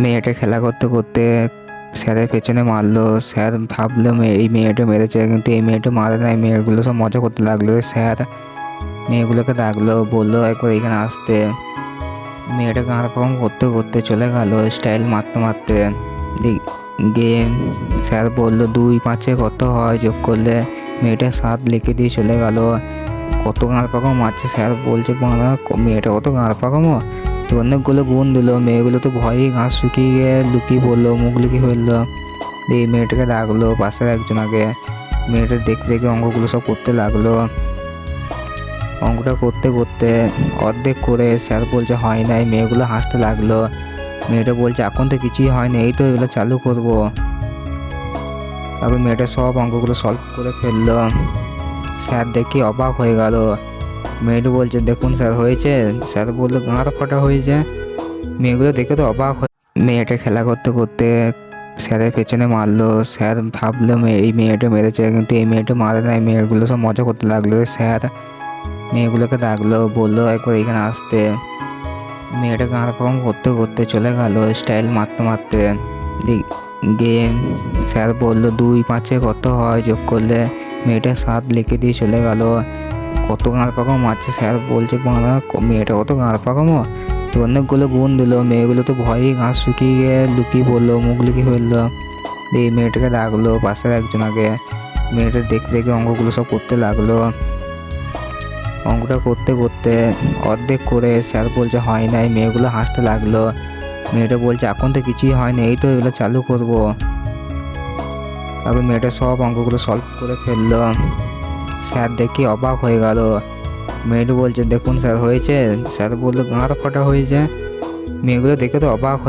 মেয়েটা খেলা করতে করতে স্যারের পেছনে মারলো। স্যার ভাবলো এই মেয়েটা মেরেছে, কিন্তু এই মেয়েটা মারে নাই। মেয়েগুলো সব মজা করতে লাগলো। স্যার মেয়েগুলোকে ডাকলো, বললো একবার এখানে আসতে। মেয়েটা গাঁড় পাকাম করতে করতে চলে গেল স্টাইল মারতে মারতে। গিয়ে স্যার বললো 2 5 কত হয় যোগ করলে। মেয়েটা 7 লিখে দিয়ে চলে গেল। কত গাঁড় পাকামো মারছে। স্যার বলছে বাংলা মেয়েটা কত গাঁড় পাকামো, তো অনেকগুলো গুণ দিল। মেয়েগুলো তো ভয়েই ঘাস শুকিয়ে গিয়ে লুকিয়ে পড়লো, মুখ লুকিয়ে ফেললো। দিয়ে মেয়েটাকে ডাকলো পাশের একজনকে। মেয়েটা দেখতে দেখে অঙ্কগুলো সব করতে লাগলো। অঙ্কটা করতে করতে অর্ধেক করে স্যার বলছে হয় নাই। মেয়েগুলো হাসতে লাগলো। মেয়েটা বলছে এখন তো কিছুই হয়নি, এই তো এগুলো চালু করব। তারপর মেয়েটা সব অঙ্কগুলো সলভ করে ফেললো। স্যার দেখে অবাক হয়ে গেল। মেয়েটা বলছে দেখুন স্যার হয়েছে। স্যার বললো গাঁড় ফাটা হয়েছে। মেয়েগুলো দেখে তো অবাক হয়ে মেয়েটা খেলা করতে করতে স্যারের পেছনে মারলো। স্যার ভাবলো এই মেয়েটা মেরেছে, কিন্তু এই মেয়েটা মারে নাই। মেয়েগুলো সব মজা করতে লাগলো। স্যার মেয়েগুলোকে ডাকলো, বললো একবার এখানে আসতে। মেয়েটা গাঁড় পাকাম করতে করতে চলে গেল স্টাইল মারতে মারতে। গিয়ে স্যার বললো 2 5 কত হয় যোগ করলে। মেয়েটা 7 লিখে দিয়ে চলে গেল। কত গাঁড় পাকামো মারছে। স্যার বলছে বাংলা মেয়েটা কত গাঁড় পাকামো, তো অনেকগুলো গুণ দিল। মেয়েগুলো তো ভয়েই ঘাস শুকিয়ে গিয়ে লুকিয়ে পড়লো, মুখ লুকিয়ে ফেললো। দিয়ে মেয়েটাকে ডাকলো পাশের একজনকে। মেয়েটা দেখতে দেখে অঙ্কগুলো সব করতে লাগলো। অঙ্কটা করতে করতে অর্ধেক করে স্যার বলছে হয় নাই। মেয়েগুলো হাসতে লাগলো। মেয়েটা বলছে এখন তো কিছুই হয়নি, এই তো এগুলো চালু করব। তারপর মেয়েটা সব অঙ্কগুলো সলভ করে ফেললো। স্যার দেখে অবাক হয়ে গেল। মেয়েটা বলছে দেখুন স্যার হয়েছে। স্যার বললো গাঁড় ফাটা হয়েছে। মেয়েগুলো দেখে তো অবাক